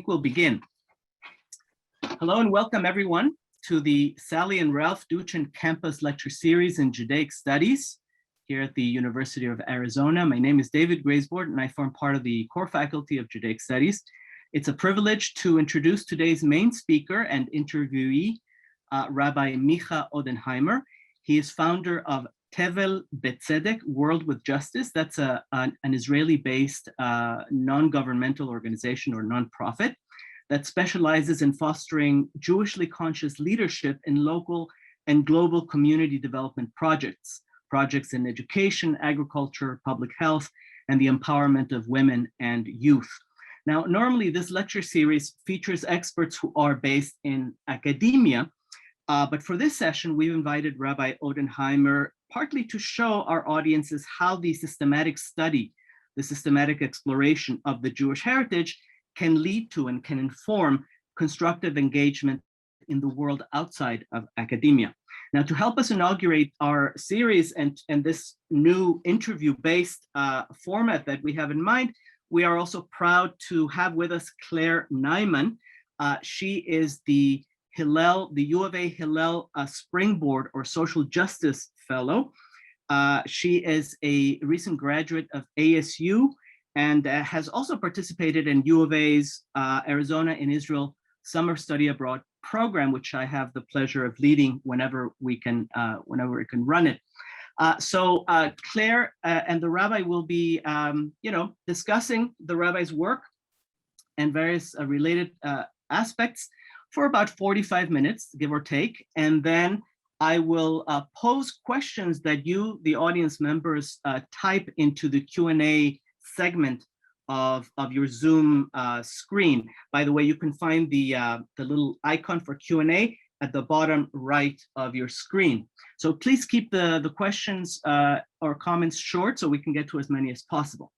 we'll begin. Hello and welcome everyone to the Sally and Ralph Duchin Campus Lecture Series in Judaic Studies here at the University of Arizona. My name is David Graysboard and I form part of the core faculty of Judaic Studies. It's a privilege to introduce today's main speaker and interviewee, Rabbi Micha Odenheimer. He is founder of Tevel Betzedek, World with Justice. That's an Israeli-based non-governmental organization or nonprofit that specializes in fostering Jewishly conscious leadership in local and global community development projects in education, agriculture, public health, and the empowerment of women and youth. Now, normally this lecture series features experts who are based in academia, but for this session, we've invited Rabbi Odenheimer partly to show our audiences how the systematic study, the systematic exploration of the Jewish heritage can lead to and can inform constructive engagement in the world outside of academia. Now, to help us inaugurate our series and this new interview-based format that we have in mind, we are also proud to have with us Claire Nyman. She is the U of A Hillel Springboard or Social Justice Fellow. She is a recent graduate of ASU and has also participated in U of A's Arizona in Israel Summer Study Abroad program, which I have the pleasure of leading whenever we can run it. So Claire and the rabbi will be, discussing the rabbi's work and various related aspects for about 45 minutes, give or take. And then I will pose questions that you, the audience members, type into the Q&A segment of your Zoom screen. By the way, you can find the little icon for Q&A at the bottom right of your screen. So please keep the questions or comments short so we can get to as many as possible.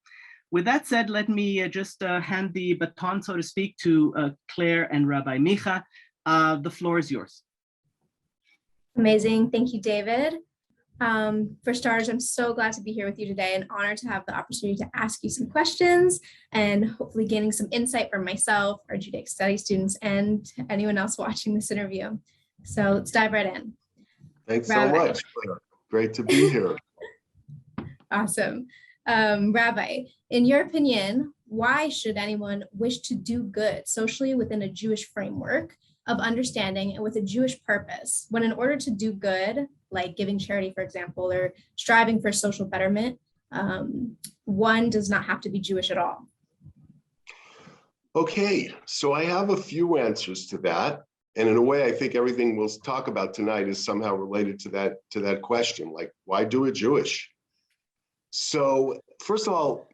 With that said, let me just hand the baton, so to speak, to Claire and Rabbi Micha. The floor is yours. Amazing. Thank you, David. For starters, I'm so glad to be here with you today and honored to have the opportunity to ask you some questions and hopefully gaining some insight from myself, our Judaic Studies students, and anyone else watching this interview. So let's dive right in. Thanks so much. Great to be here. Awesome. Rabbi, in your opinion, why should anyone wish to do good socially within a Jewish framework of understanding and with a Jewish purpose, when in order to do good, like giving charity, for example, or striving for social betterment, one does not have to be Jewish at all? Okay, so I have a few answers to that. And in a way, I think everything we'll talk about tonight is somehow related to that question, like, why do it Jewish? So first of all,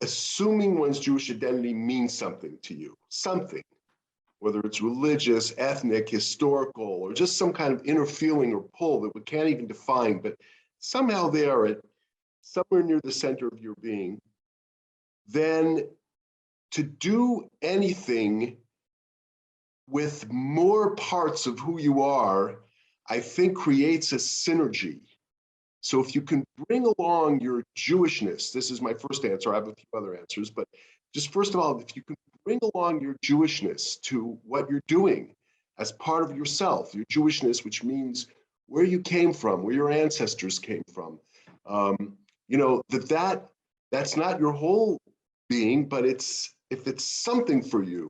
assuming one's Jewish identity means something to you, something, whether it's religious, ethnic, historical, or just some kind of inner feeling or pull that we can't even define, but somehow they are at somewhere near the center of your being, then to do anything with more parts of who you are, I think creates a synergy. So if you can bring along your Jewishness, this is my first answer, I have a few other answers, but just first of all, if you can bring along your Jewishness to what you're doing as part of yourself, your Jewishness, which means where you came from, where your ancestors came from, that's not your whole being, but if it's something for you.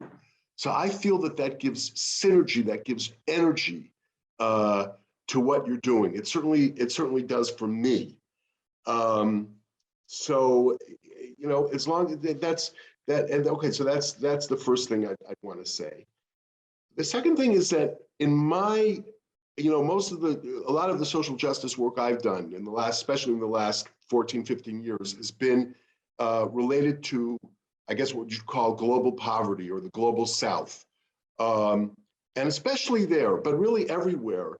So I feel that gives synergy, that gives energy to what you're doing. It certainly does for me. So as long as that's that, and okay, so that's the first thing I'd want to say. The second thing is that in my, a lot of the social justice work I've done especially in the last 14, 15 years has been related to, I guess, what you'd call global poverty or the global South. And especially there, but really everywhere,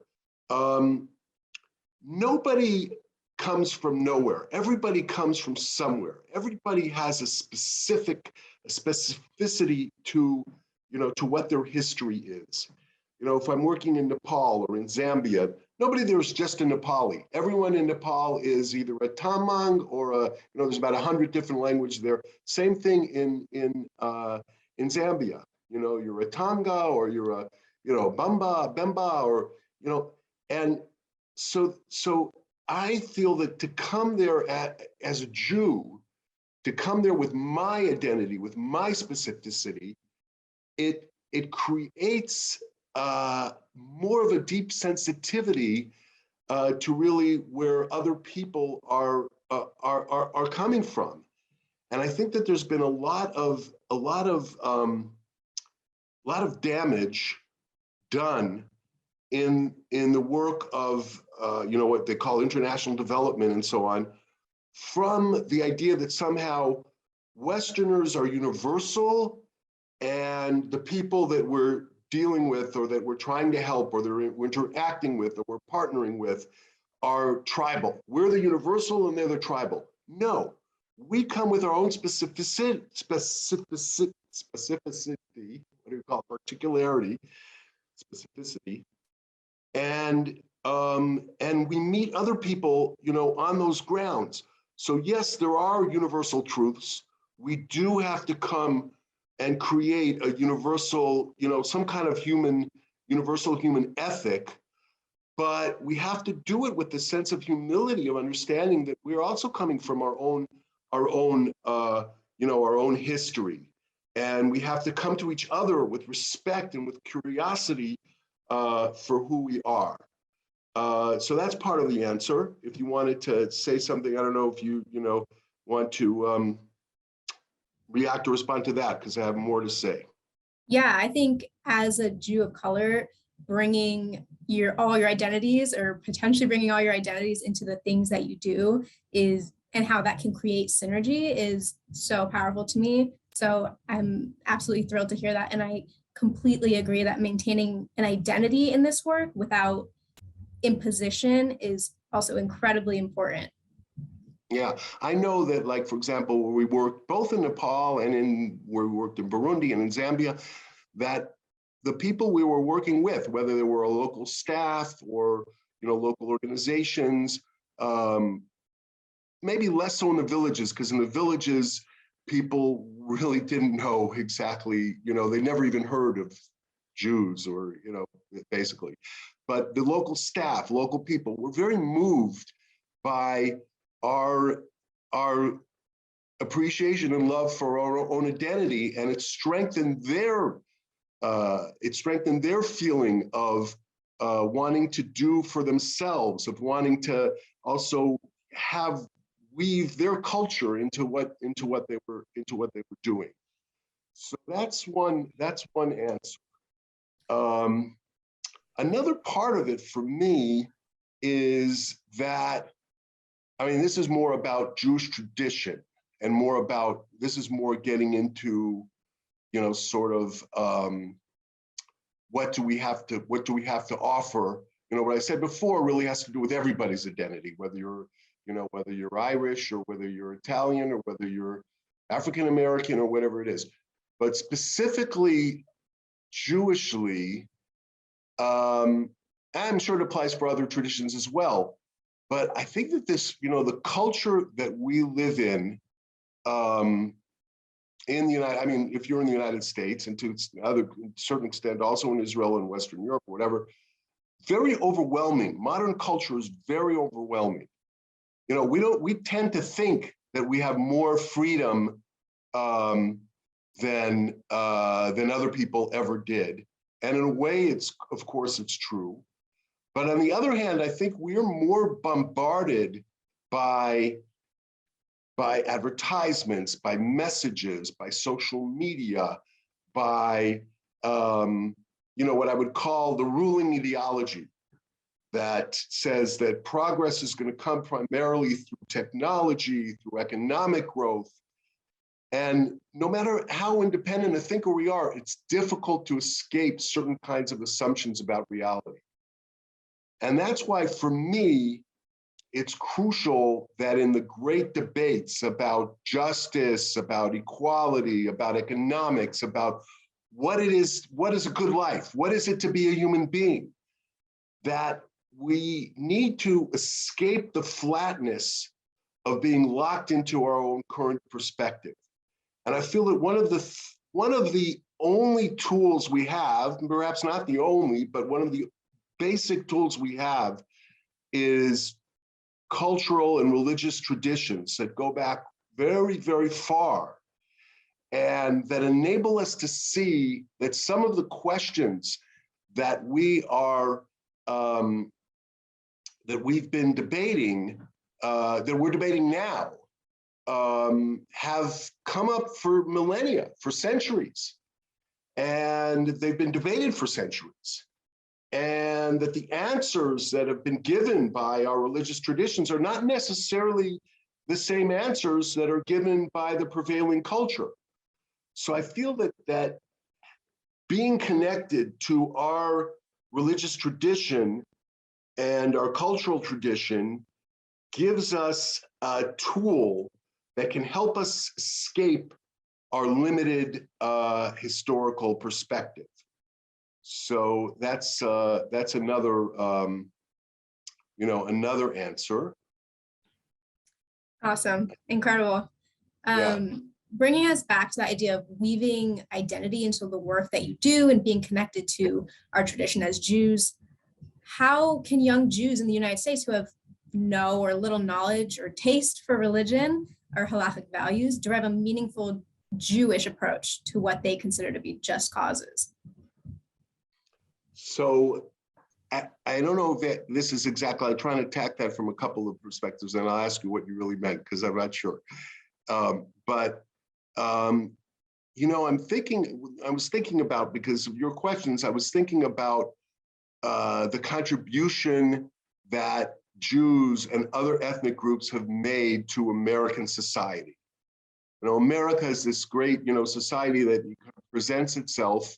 nobody comes from nowhere. Everybody comes from somewhere. Everybody has a specificity to what their history is. If I'm working in Nepal or in Zambia, nobody there is just a Nepali. Everyone in Nepal is either a Tamang or there's about 100 different languages there. Same thing in Zambia. you're a Tonga, or you're a, Bemba, or, and so I feel that to come there as a Jew, to come there with my identity, with my specificity, it creates more of a deep sensitivity to really where other people are coming from. And I think that there's been a lot of damage done in the work of what they call international development and so on, from the idea that somehow Westerners are universal and the people that we're dealing with, or that we're trying to help, or that we're interacting with, or we're partnering with, are tribal. We're the universal and they're the tribal. No, we come with our own specificity, what do you call it? Particularity, specificity, and we meet other people, on those grounds. So yes, there are universal truths. We do have to come and create a universal, some kind of universal human ethic, but we have to do it with the sense of humility, of understanding that we're also coming from our own history, and we have to come to each other with respect and with curiosity for who we are. So that's part of the answer. If you wanted to say something, I don't know if you want to react or respond to that, because I have more to say. Yeah, I think as a Jew of color, bringing all your identities, or potentially bringing all your identities into the things that you do, and how that can create synergy, is so powerful to me. So I'm absolutely thrilled to hear that. And I completely agree that maintaining an identity in this work without imposition is also incredibly important. Yeah, I know that, like, for example, where we worked both in Nepal and where we worked in Burundi and in Zambia, that the people we were working with, whether they were a local staff or, local organizations, maybe less so in the villages, because in the villages, people really didn't know exactly, they never even heard of Jews, or, basically. But the local staff, local people were very moved by our appreciation and love for our own identity, and it strengthened their feeling of wanting to do for themselves, of wanting to also weave their culture into what they were doing. So that's one answer. Another part of it for me is that, this is more about Jewish tradition, and this is more getting into, sort of what do we have to offer? What I said before really has to do with everybody's identity, whether you're Irish, or whether you're Italian, or whether you're African American, or whatever it is. But specifically Jewishly, I'm sure it applies for other traditions as well. But I think that this, the culture that we live in the United, if you're in the United States, and to a certain extent also in Israel and Western Europe, or whatever, very overwhelming. Modern culture is very overwhelming. We tend to think that we have more freedom than other people ever did. And in a way, of course it's true. But on the other hand, I think we're more bombarded by advertisements, by messages, by social media, by what I would call the ruling ideology that says that progress is going to come primarily through technology, through economic growth. And no matter how independent a thinker we are, it's difficult to escape certain kinds of assumptions about reality. And that's why, for me, it's crucial that in the great debates about justice, about equality, about economics, about what is a good life, what is it to be a human being, that we need to escape the flatness of being locked into our own current perspective. And I feel that one of the only tools we have, perhaps not the only, but one of the basic tools we have is cultural and religious traditions that go back very, very far, and that enable us to see that some of the questions that we are that we've been debating, that we're debating now, have come up for millennia, for centuries, and they've been debated for centuries. And that the answers that have been given by our religious traditions are not necessarily the same answers that are given by the prevailing culture. So I feel that being connected to our religious tradition and our cultural tradition gives us a tool that can help us escape our limited historical perspective. So that's another another answer. Awesome, incredible. Bringing us back to the idea of weaving identity into the work that you do and being connected to our tradition as Jews, how can young Jews in the United States who have no or little knowledge or taste for religion or halakhic values derive a meaningful Jewish approach to what they consider to be just causes? So I don't know if this is exactly, I'm trying to attack that from a couple of perspectives, and I'll ask you what you really meant, because I'm not sure. I was thinking about, because of your questions, I was thinking about the contribution that Jews and other ethnic groups have made to American society. America is this great, society that presents itself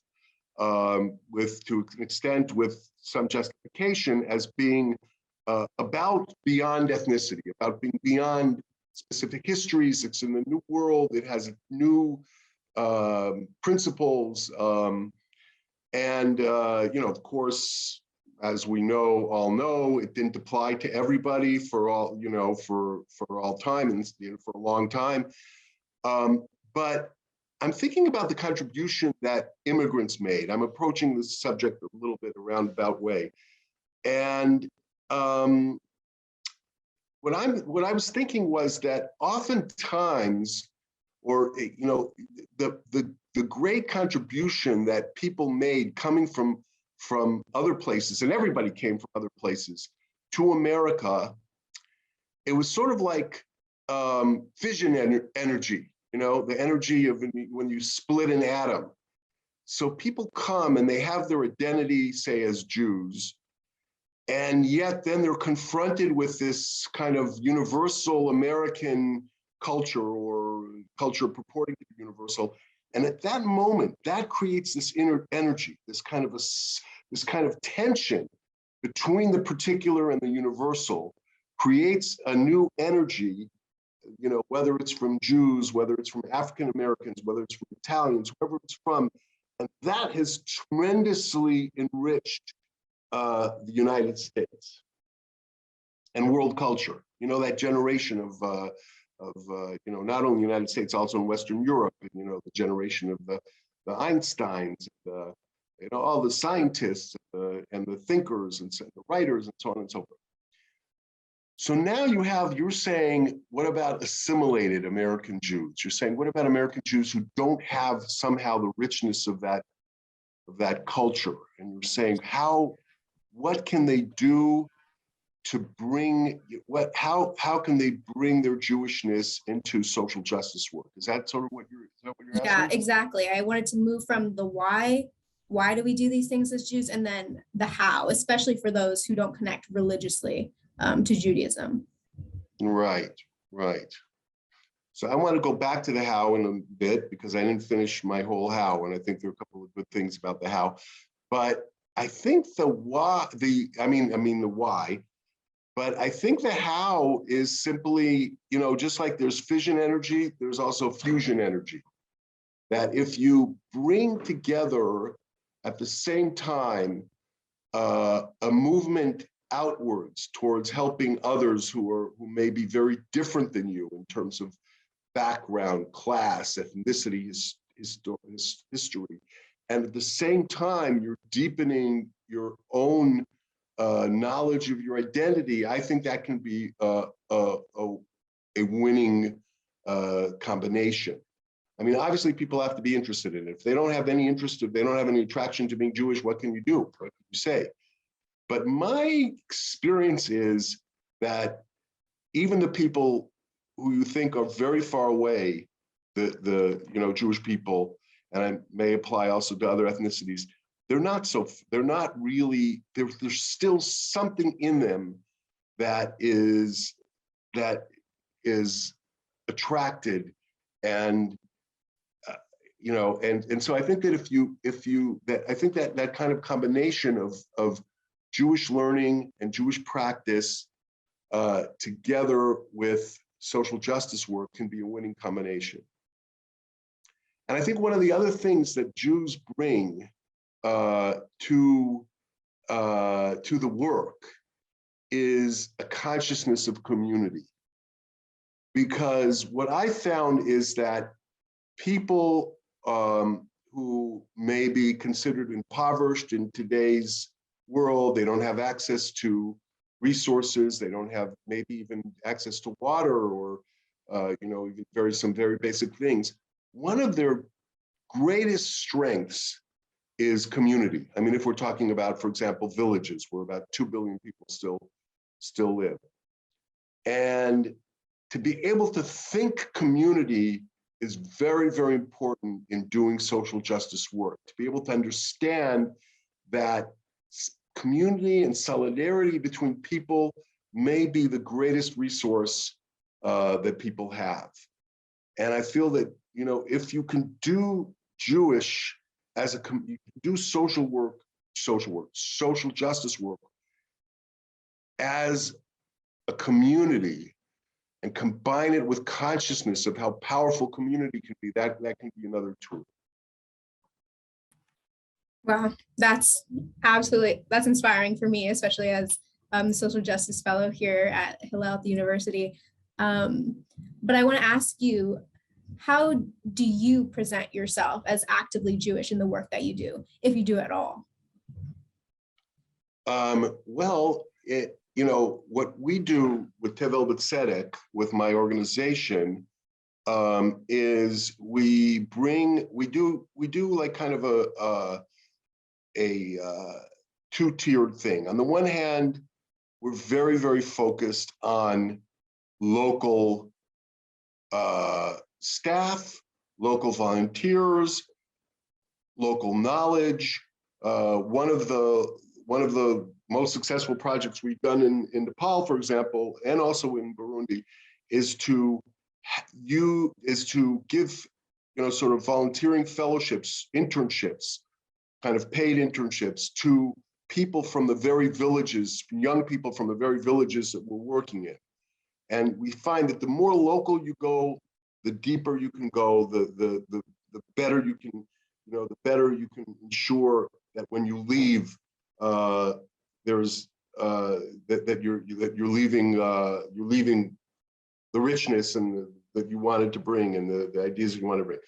with, to an extent, with some justification as being about beyond ethnicity, about being beyond specific histories. It's in the new world. It has new principles, and of course, as we all know, it didn't apply to everybody for all, for all time and for a long time. But I'm thinking about the contribution that immigrants made. I'm approaching this subject a little bit a roundabout way, and what I was thinking was that oftentimes, or the great contribution that people made coming from other places, and everybody came from other places, to America, it was sort of like fission energy, the energy of when you split an atom. So people come and they have their identity, say, as Jews, and yet then they're confronted with this kind of universal American culture, or culture purporting to be universal. And at that moment, that creates this inner energy, this kind of tension between the particular and the universal, creates a new energy, whether it's from Jews, whether it's from African Americans, whether it's from Italians, whoever it's from. And that has tremendously enriched the United States and world culture. That generation of not only the United States, also in Western Europe, the generation of the Einsteins, all the scientists and the thinkers and the writers and so on and so forth. So now you're saying, what about assimilated American Jews? You're saying, what about American Jews who don't have somehow the richness of that culture? And you're saying, what can they do to bring, how can they bring their Jewishness into social justice work? Is that sort of what you're asking? Yeah, exactly. I wanted to move from the why do we do these things as Jews, and then the how, especially for those who don't connect religiously to Judaism. Right. So I want to go back to the how in a bit, because I didn't finish my whole how, and I think there are a couple of good things about the how. But I think the why, the why, but I think the how is simply, just like there's fission energy, there's also fusion energy. That if you bring together at the same time a movement outwards towards helping others who may be very different than you in terms of background, class, ethnicity, history. And at the same time, you're deepening your own knowledge of your identity. I think that can be a winning combination. I mean, obviously people have to be interested in it. If they don't have any interest, if they don't have any attraction to being Jewish, what can you do? What can you say? But my experience is that even the people who you think are very far away, the Jewish people, and I may apply also to other ethnicities, there's still something in them that is attracted, and and so I think that I think that kind of combination of Jewish learning and Jewish practice together with social justice work can be a winning combination. And I think one of the other things that Jews bring to the work is a consciousness of community. Because what I found is that people who may be considered impoverished in today's world, they don't have access to resources, they don't have maybe even access to water, or even some very basic things. One of their greatest strengths is community. I mean, if we're talking about, for example, villages where about 2 billion people still live. And to be able to think community is very, very important in doing social justice work. To be able to understand that community and solidarity between people may be the greatest resource that people have. And I feel that, if you can do Jewish as you can do social justice work as a community, and combine it with consciousness of how powerful community can be, that can be another tool. Wow, that's inspiring for me, especially as the social justice fellow here at Hillel at the university. But I want to ask you, how do you present yourself as actively Jewish in the work that you do, if you do at all? What we do with Tevel B'Tzedek, with my organization, is we do like kind of a two-tiered thing. On the one hand, we're very, very focused on local staff, local volunteers, local knowledge. One of the most successful projects we've done in Nepal, for example, and also in Burundi, is to give sort of volunteering fellowships, internships, kind of paid internships to people from the very villages, young people from the very villages that we're working in. And we find that the more local you go, the deeper you can go, the better you can, the better you can ensure that when you leave, there's that you're leaving the richness and that you wanted to bring, and the ideas that you want to bring.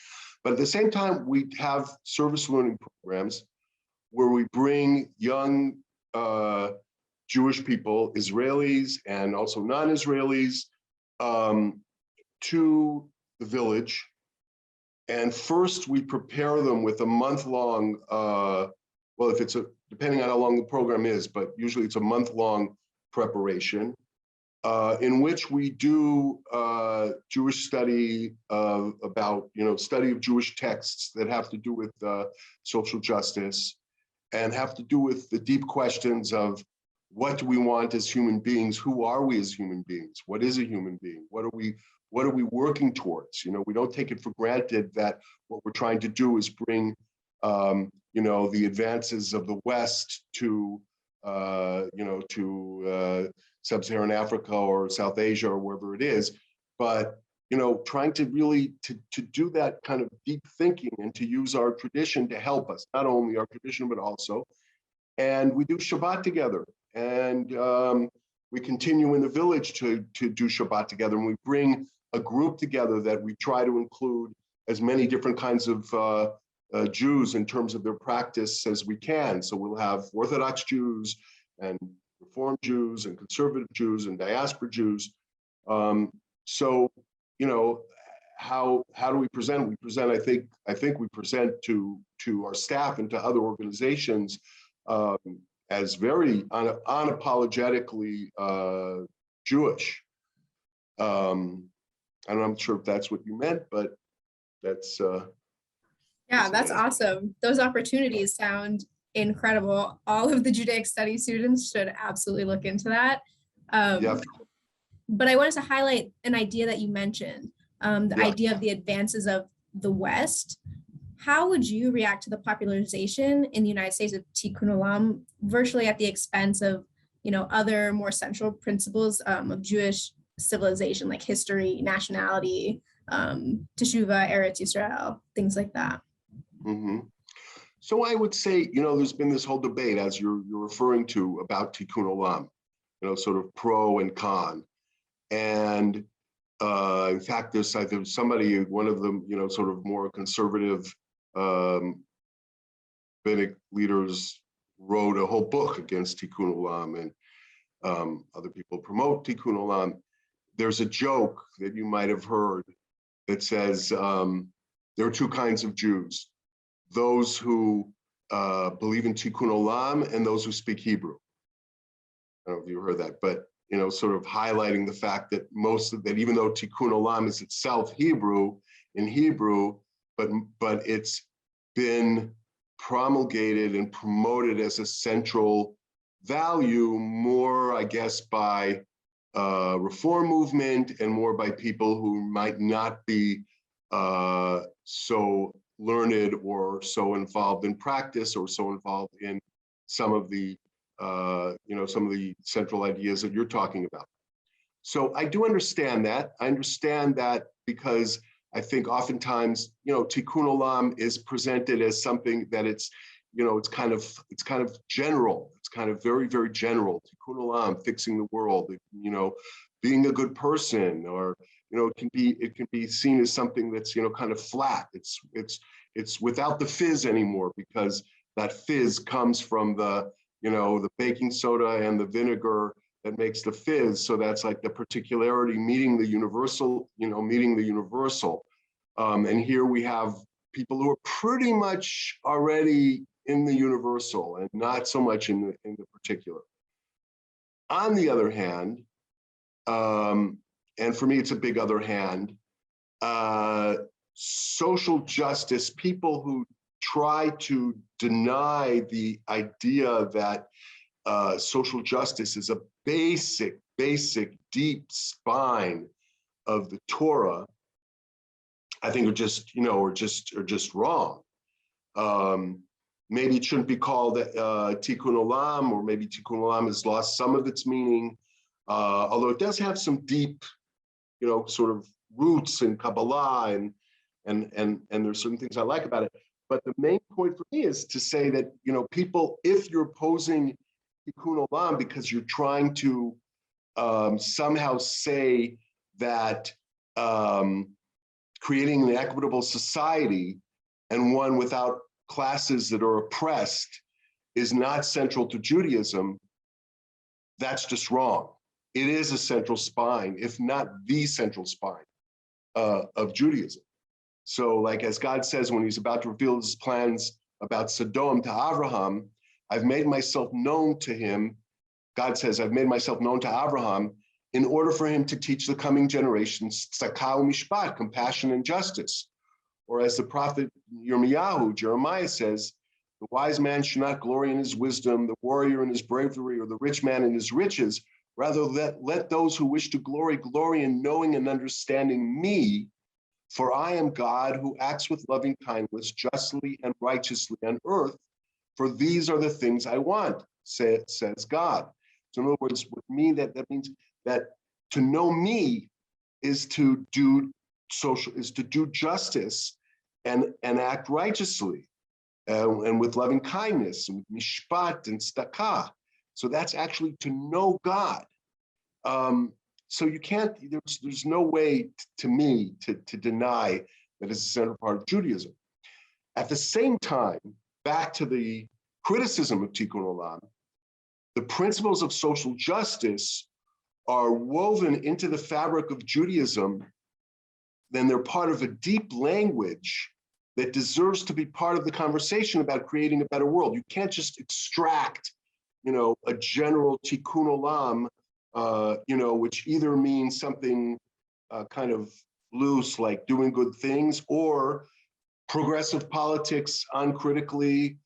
But at the same time, we have service learning programs where we bring young Jewish people, Israelis and also non-Israelis, to the village. And first we prepare them with a month-long, depending on how long the program is, but usually it's a month-long preparation, in which we do Jewish study about, study of Jewish texts that have to do with social justice, and have to do with the deep questions of what do we want as human beings? Who are we as human beings? What is a human being? What are we working towards? We don't take it for granted that what we're trying to do is bring, the advances of the West to, Sub-Saharan Africa or South Asia or wherever it is, but trying to really to do that kind of deep thinking and to use our tradition to help us, not only our tradition but also, and we do Shabbat together, and we continue in the village to do Shabbat together, and we bring a group together that we try to include as many different kinds of Jews in terms of their practice as we can. So we'll have Orthodox Jews and Reform Jews and conservative Jews and diaspora Jews. So, you know, how do we present? We present, I think we present to our staff and to other organizations as very unapologetically Jewish. I'm not sure if that's what you meant, but that's yeah, that's awesome. Those opportunities sound incredible. All of the Judaic Studies students should absolutely look into that. yeah. But I wanted to highlight an idea that you mentioned, the Yeah. idea of the advances of the West. How would you react to the popularization in the United States of Tikkun Olam virtually at the expense of, you know, other more central principles of Jewish civilization, like history, nationality, Teshuvah, Eretz Yisrael, things like that? Mm-hmm. So I would say, you know, there's been this whole debate, as you're referring to, about Tikkun Olam, you know, sort of pro and con. And in fact, there's somebody, one of them, you know, sort of more conservative rabbinic leaders wrote a whole book against Tikkun Olam, and other people promote Tikkun Olam. There's a joke that you might have heard that says there are two kinds of Jews: those who believe in Tikkun Olam and those who speak Hebrew. I don't know if you heard that, but you know, sort of highlighting the fact that that even though Tikkun Olam is itself Hebrew, but it's been promulgated and promoted as a central value more, I guess, by reform movement and more by people who might not be so learned or so involved in practice or so involved in some of the some of the central ideas that you're talking about. So I do understand that. I understand that because I think oftentimes, you know, Tikkun Olam is presented as something that it's, you know, it's kind of general. It's kind of very, very general. Tikkun Olam, fixing the world, you know, being a good person, or, you know, it can be seen as something that's, you know, kind of flat. It's without the fizz anymore, because that fizz comes from the, you know, the baking soda and the vinegar that makes the fizz. So that's like the particularity meeting the universal, you know, meeting the universal. And here we have people who are pretty much already in the universal and not so much in the particular. On the other hand, and for me, it's a big other hand, social justice, people who try to deny the idea that social justice is a basic, deep spine of the Torah, I think are just, you know, are just wrong. Maybe it shouldn't be called Tikkun Olam, or maybe Tikkun Olam has lost some of its meaning, although it does have some deep, you know, sort of roots in Kabbalah, and there's certain things I like about it. But the main point for me is to say that, you know, people, if you're opposing Tikkun Olam because you're trying to somehow say that creating an equitable society and one without classes that are oppressed is not central to Judaism, that's just wrong. It is a central spine, if not the central spine of Judaism. So, like, as God says when he's about to reveal his plans about Sodom to Abraham, I've made myself known to him. God says, I've made myself known to Abraham in order for him to teach the coming generations tzedakah u'mishpat, compassion and justice. Or as the prophet Jeremiah says, the wise man should not glory in his wisdom, the warrior in his bravery, or the rich man in his riches. Rather, let those who wish to glory in knowing and understanding me, for I am God who acts with loving kindness, justly and righteously on earth, for these are the things I want, says God. So in other words, with me, that means that to know me is to do justice and act righteously, and with loving kindness, and with mishpat and tzedakah. So that's actually to know God. So you can't, there's no way to me to deny that is a central part of Judaism. At the same time, back to the criticism of Tikkun Olam, the principles of social justice are woven into the fabric of Judaism, then they're part of a deep language that deserves to be part of the conversation about creating a better world. You can't just extract, a general Tikkun Olam, which either means something kind of loose, like doing good things, or progressive politics uncritically,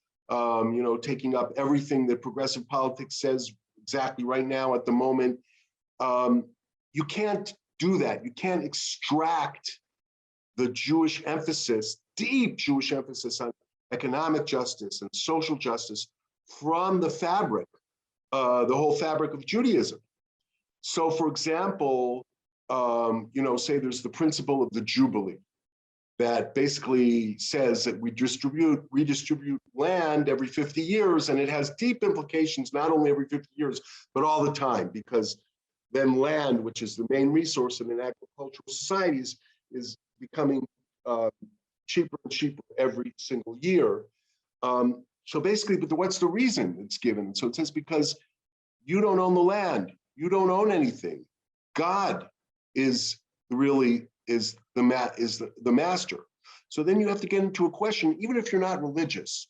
taking up everything that progressive politics says exactly right now at the moment. You can't do that. You can't extract the Jewish emphasis, deep Jewish emphasis on economic justice and social justice from the fabric, the whole fabric of Judaism. So, for example, say there's the principle of the Jubilee that basically says that we redistribute land every 50 years, and it has deep implications, not only every 50 years, but all the time, because then land, which is the main resource in an agricultural society, is becoming cheaper and cheaper every single year. So basically, but what's the reason it's given? So it says because you don't own the land, you don't own anything. God is really the master. So then you have to get into a question, even if you're not religious,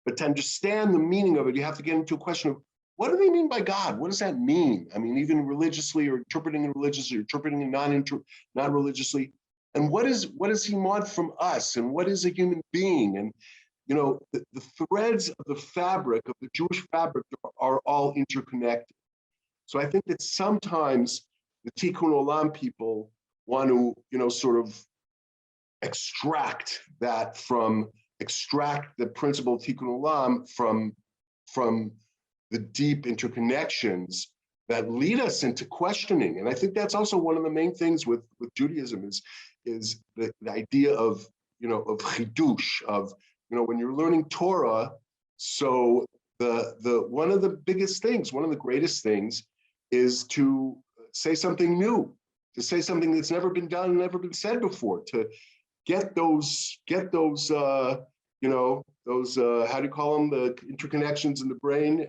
but to understand the meaning of it, you have to get into a question of what do they mean by God? What does that mean? I mean, even religiously, or interpreting it religiously, or interpreting it not religiously. And what does he want from us? And what is a human being? And the threads of the fabric of the Jewish fabric are all interconnected. So I think that sometimes the Tikkun Olam people want to, sort of extract the principle of Tikkun Olam from the deep interconnections that lead us into questioning. And I think that's also one of the main things with Judaism is the idea of chidush, of when you're learning Torah. So the one of the biggest things, one of the greatest things, is to say something new, to say something that's never been done, never been said before, to get those how do you call them, the interconnections in the brain,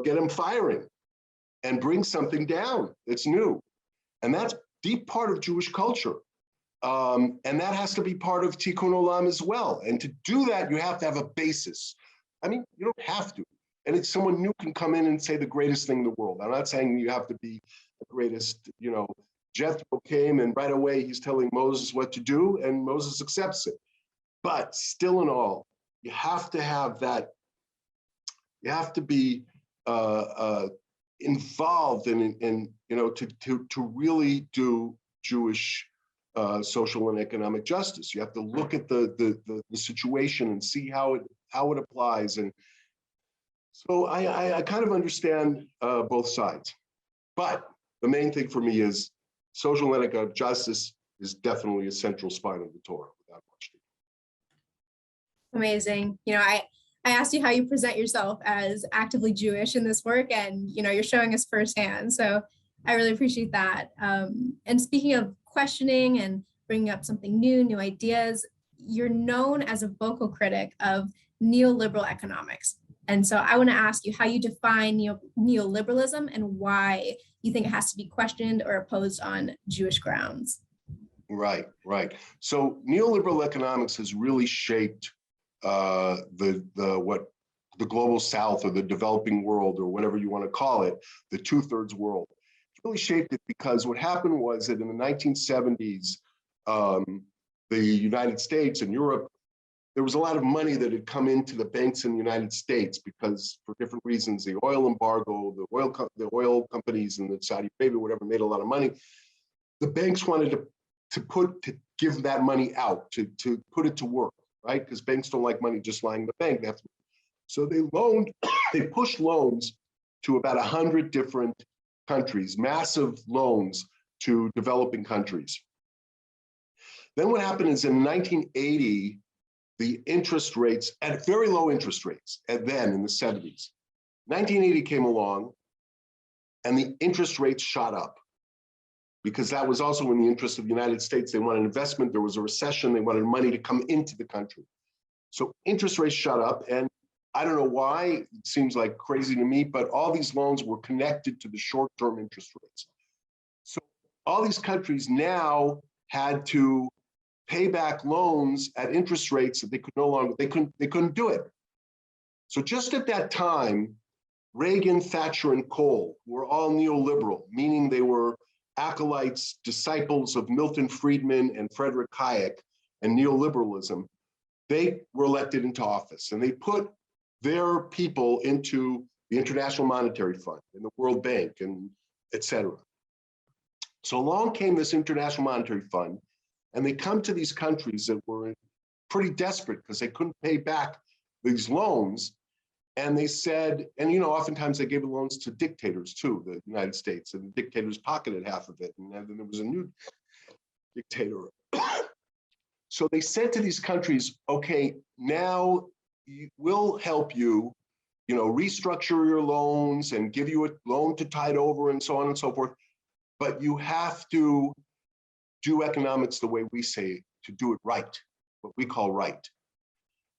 get them firing and bring something down that's new. And that's deep part of Jewish culture. And that has to be part of Tikkun Olam as well. And to do that, you have to have a basis. I mean, you don't have to. And it's someone new can come in and say the greatest thing in the world. I'm not saying you have to be the greatest, Jethro came and right away he's telling Moses what to do and Moses accepts it. But still in all, you have to have that, you have to be involved in to really do Jewish social and economic justice. You have to look at the situation and see how it applies. And so I kind of understand both sides. But the main thing for me is social and economic justice is definitely a central spine of the Torah, without question. Amazing. I asked you how you present yourself as actively Jewish in this work, and you're showing us firsthand. So I really appreciate that. And speaking of questioning and bringing up something new ideas, you're known as a vocal critic of neoliberal economics. And so I want to ask you how you define neoliberalism and why you think it has to be questioned or opposed on Jewish grounds. Right. So neoliberal economics has really shaped the global South, or the developing world, or whatever you want to call it, the 2/3 world. It's really shaped it because what happened was that in the 1970s, the United States and Europe, there was a lot of money that had come into the banks in the United States because, for different reasons, the oil embargo, the oil companies and the Saudi Arabia, whatever, made a lot of money. The banks wanted to give that money out, to put it to work, right? Because banks don't like money just lying in the bank. So they pushed loans to about 100 different countries, massive loans to developing countries. Then what happened is in 1980, the interest rates, at very low interest rates, and then in the 70s, 1980 came along and the interest rates shot up. because that was also in the interest of the United States. They wanted investment. There was a recession. They wanted money to come into the country. So interest rates shot up, and I don't know why, it seems like crazy to me, but all these loans were connected to the short-term interest rates. So all these countries now had to pay back loans at interest rates that they could no longer, they couldn't do it. So just at that time, Reagan, Thatcher, and Kohl were all neoliberal, meaning they were acolytes, disciples of Milton Friedman and Frederick Hayek and neoliberalism. They were elected into office, and they put their people into the International Monetary Fund and the World Bank, and et cetera. So along came this International Monetary Fund, and they come to these countries that were pretty desperate because they couldn't pay back these loans. And they said, and oftentimes they gave the loans to dictators too, the United States, and the dictators pocketed half of it. And then there was a new dictator. So they said to these countries, okay, now we'll help you, restructure your loans and give you a loan to tide over and so on and so forth. But you have to do economics the way we say, to do it right, what we call right.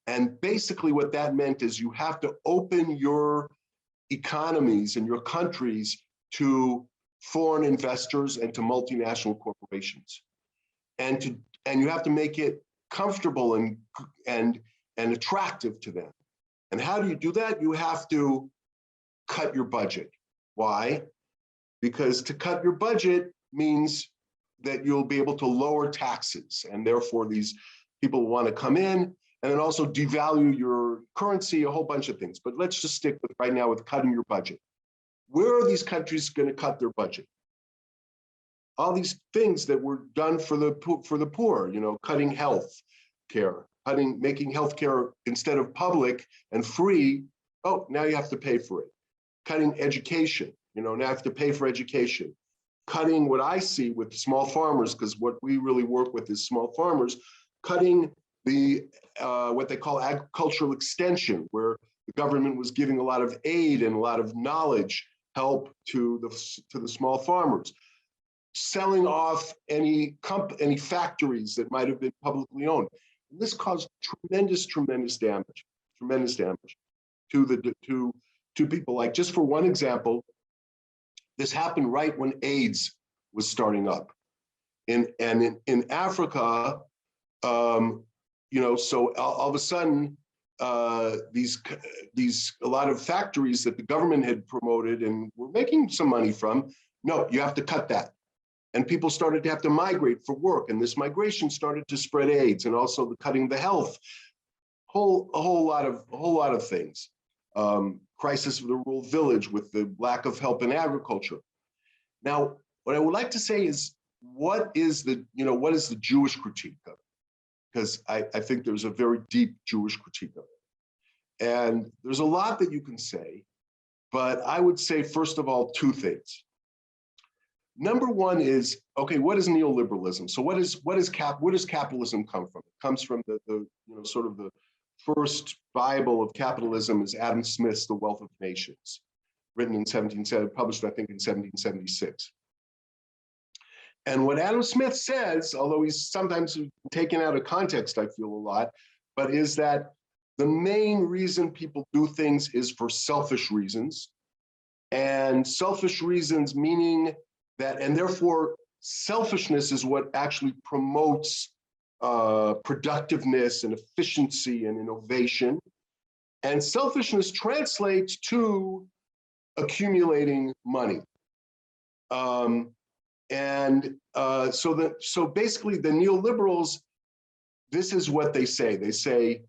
And basically what that meant is you have to open your economies and your countries to foreign investors and to multinational corporations. And you have to make it comfortable and attractive to them. And how do you do that? You have to cut your budget. Why? Because to cut your budget means that you'll be able to lower taxes, and therefore these people want to come in, and then also devalue your currency, a whole bunch of things. But let's just stick with right now with cutting your budget. Where are these countries going to cut their budget? All these things that were done for the poor, cutting health care, making health care instead of public and free. Oh, now you have to pay for it. Cutting education, now you have to pay for education. Cutting what I see with small farmers, because what we really work with is small farmers, cutting the what they call agricultural extension, where the government was giving a lot of aid and a lot of knowledge, help to the small farmers, selling off any factories that might have been publicly owned. And this caused tremendous damage to people. Like, just for one example, this happened right when AIDS was starting up, in Africa. So all of a sudden, these a lot of factories that the government had promoted and were making some money from, no, you have to cut that. And people started to have to migrate for work, and this migration started to spread AIDS, and also the cutting the health, a whole lot of things. Crisis of the rural village with the lack of help in agriculture. Now, what I would like to say is, what is the Jewish critique of it? Because I think there's a very deep Jewish critique of it. And there's a lot that you can say, but I would say, first of all, two things. Number one is, okay, what is neoliberalism? So where does capitalism come from? It comes from the sort of the first Bible of capitalism is Adam Smith's The Wealth of Nations, written in 1770, published, I think, in 1776. And what Adam Smith says, although he's sometimes taken out of context, I feel a lot, but is that the main reason people do things is for selfish reasons. And selfish reasons meaning that, and therefore selfishness is what actually promotes productiveness and efficiency and innovation. And selfishness translates to accumulating money. So basically the neoliberals, this is what they say. They say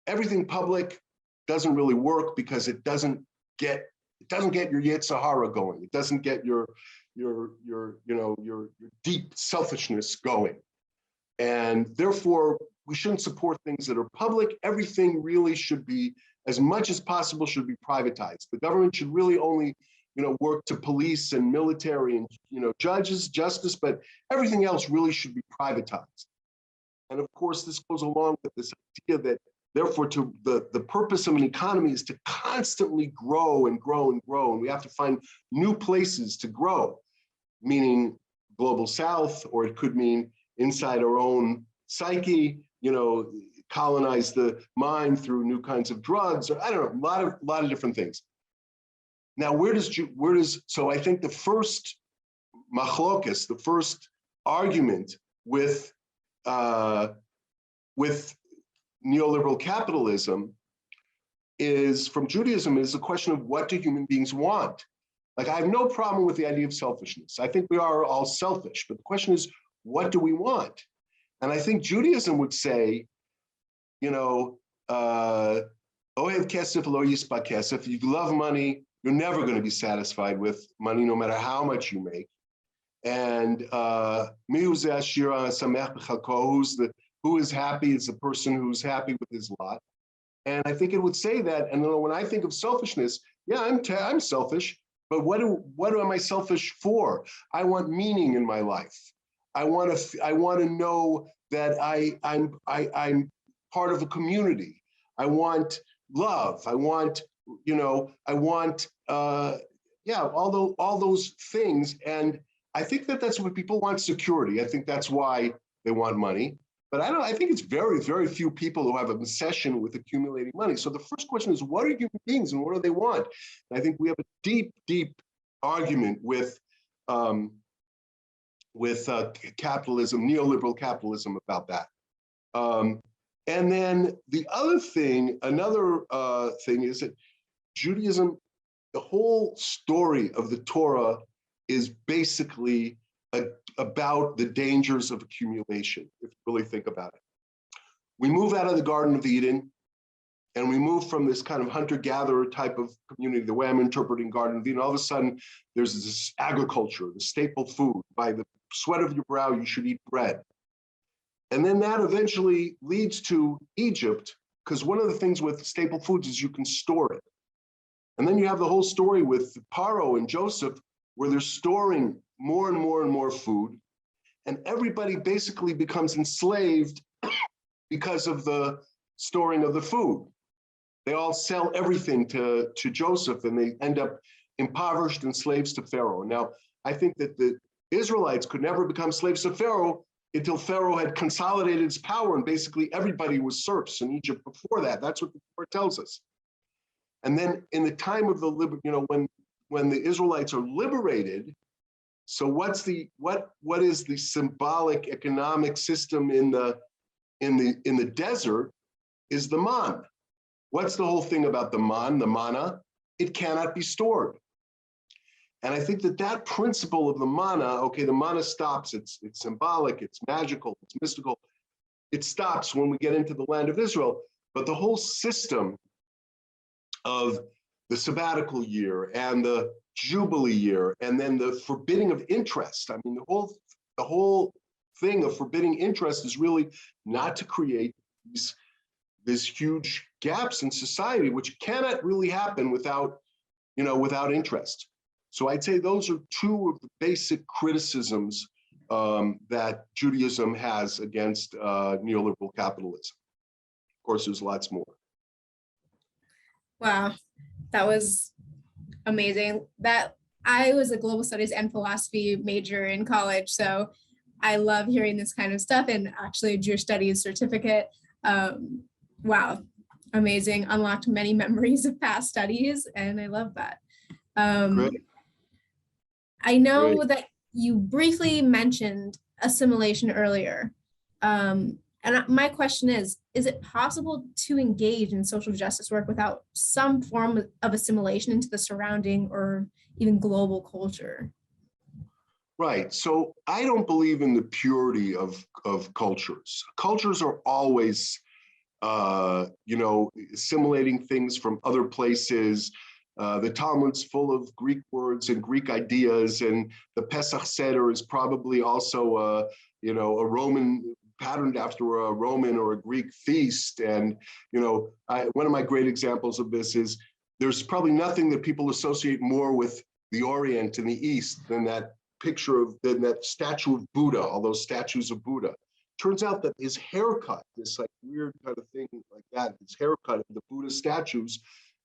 everything public doesn't really work because it doesn't get your Yetzer Hara going. It doesn't get your deep selfishness going. And therefore, we shouldn't support things that are public. Everything really should be, as much as possible, should be privatized. The government should really only, work to police and military and, judges, justice, but everything else really should be privatized. And of course, this goes along with this idea that, therefore, the purpose of an economy is to constantly grow and grow and grow, and we have to find new places to grow. meaning global south, or it could mean inside our own psyche, colonize the mind through new kinds of drugs, or I don't know, a lot of different things. Now, so I think the first machlokes, the first argument with neoliberal capitalism is from Judaism is the question of what do human beings want? Like, I have no problem with the idea of selfishness. I think we are all selfish, but the question is, what do we want? And I think Judaism would say, ohev kesef lo yispa kesef. If you love money, you're never going to be satisfied with money, no matter how much you make. And who is happy is the person who's happy with his lot. And I think it would say that. And when I think of selfishness, yeah, I'm selfish, but what am I selfish for? I want meaning in my life. I want to know that I'm part of a community. I want love. I want all those things. And I think that's what people want: security. I think that's why they want money. But I think it's very, very few people who have an obsession with accumulating money. So the first question is, what are human beings and what do they want? And I think we have a deep, deep argument with capitalism, neoliberal capitalism, about that. And then the other thing, another thing is that Judaism, the whole story of the Torah is basically about the dangers of accumulation, if you really think about it. We move out of the Garden of Eden, and we move from this kind of hunter-gatherer type of community, the way I'm interpreting Garden of Eden. All of a sudden, there's this agriculture, the staple food. By the sweat of your brow, you should eat bread. And then that eventually leads to Egypt, because one of the things with staple foods is you can store it. And then you have the whole story with Paro and Joseph, where they're storing more and more and more food, and everybody basically becomes enslaved because of the storing of the food. They all sell everything to Joseph, and they end up impoverished and slaves to Pharaoh. Now, I think that the Israelites could never become slaves to Pharaoh until Pharaoh had consolidated his power, and basically everybody was serfs in Egypt before that. That's what the Torah tells us. And then in the time of the when the Israelites are liberated, so what is the symbolic economic system in the desert is the man. What's the whole thing about the man, the manna? It cannot be stored. And I think that principle of the manna, okay, the manna stops, it's symbolic, it's magical, it's mystical. It stops when we get into the land of Israel, but the whole system of the sabbatical year and the Jubilee year, and then the forbidding of interest. I mean, the whole thing of forbidding interest is really not to create these huge gaps in society, which cannot really happen without interest. So I'd say those are two of the basic criticisms that Judaism has against neoliberal capitalism. Of course, there's lots more. Wow, that was amazing. That I was a global studies and philosophy major in college, so I love hearing this kind of stuff, and actually a Jewish studies certificate. Wow, amazing. Unlocked many memories of past studies, and I love that. Great. I know that you briefly mentioned assimilation earlier. And my question is it possible to engage in social justice work without some form of assimilation into the surrounding or even global culture? Right. So I don't believe in the purity of cultures. Cultures are always, assimilating things from other places. The Talmud's full of Greek words and Greek ideas, and the Pesach Seder is probably also a Roman, patterned after a Roman or a Greek feast. And one of my great examples of this is there's probably nothing that people associate more with the Orient and the East than that statue of Buddha, all those statues of Buddha. Turns out that his haircut, this like weird kind of thing like that, his haircut of the Buddha statues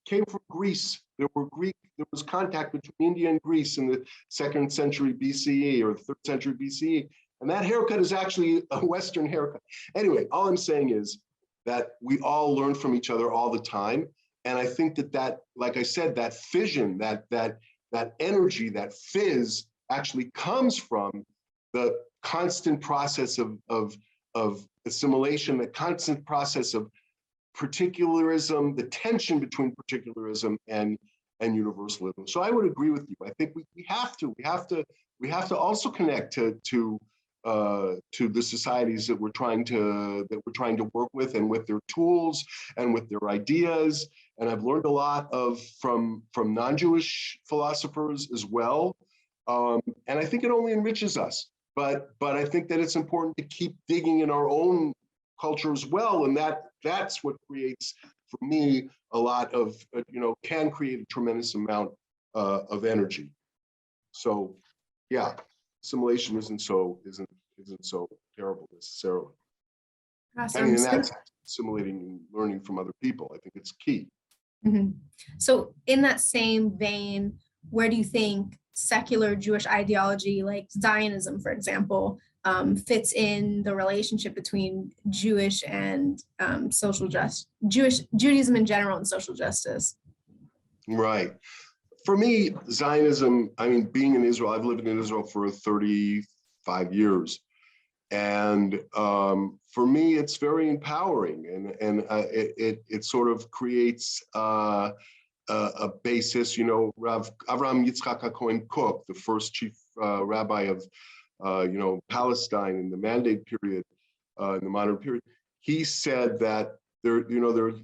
came from Greece. There was contact between India and Greece in the 2nd century BCE or the 3rd century BCE. And that haircut is actually a Western haircut. Anyway, all I'm saying is that we all learn from each other all the time. And I think that, like I said, that fission, that energy, that fizz actually comes from the constant process of assimilation, the constant process of particularism, the tension between particularism and universalism. So I would agree with you. I think we have to also connect to the societies that we're trying to work with, and with their tools and with their ideas. And I've learned a lot from non-Jewish philosophers as well. And I think it only enriches us. But I think that it's important to keep digging in our own culture as well, and that's what creates, for me, a lot of can create a tremendous amount of energy. So, yeah, assimilation isn't so terrible necessarily. Awesome. I mean, and that's assimilating and learning from other people. I think it's key. Mm-hmm. So, in that same vein, where do you think secular Jewish ideology, like Zionism, for example, fits in the relationship between Jewish and Judaism in general and social justice? Right. For me, Zionism, I mean, being in Israel, I've lived in Israel for 35 years. And for me, it's very empowering, and it sort of creates a basis. Rav Avraham Yitzchak HaKohen Kook, the first chief rabbi of Palestine in the Mandate period, in the modern period, he said that there's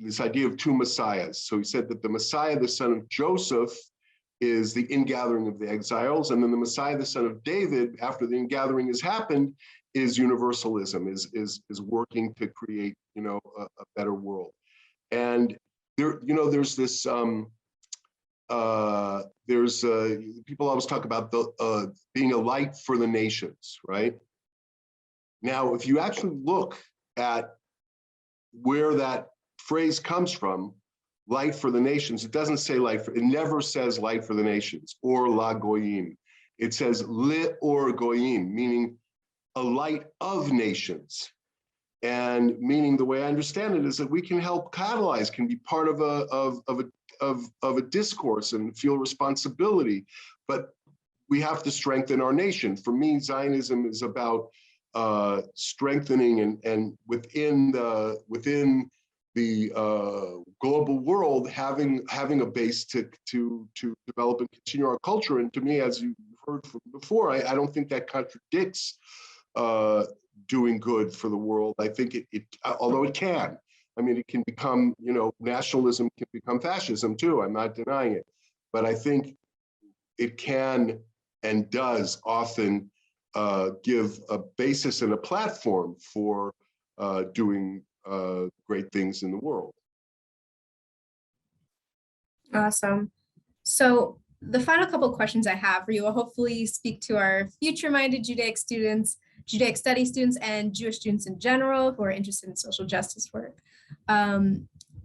this idea of two messiahs. So he said that the Messiah, the son of Joseph, is the ingathering of the exiles, and then the Messiah, the son of David, after the ingathering has happened, is universalism, is working to create a better world. And there's this people always talk about being a light for the nations, right? Now, if you actually look at where that phrase comes from, light for the nations, it doesn't say it never says light for the nations or la goyim. It says le or goyim, meaning a light of nations. And meaning, the way I understand it, is that we can help catalyze, can be part of a discourse and feel responsibility, but we have to strengthen our nation. For me, Zionism is about strengthening and within the global world, having a base to develop and continue our culture. And to me, as you heard from before, I don't think that contradicts doing good for the world. I think it although it can. I mean, it can become, nationalism can become fascism too. I'm not denying it. But I think it can and does often give a basis and a platform for doing great things in the world. Awesome. So the final couple of questions I have for you will hopefully speak to our future-minded Judaic students, Judaic study students, and Jewish students in general who are interested in social justice work.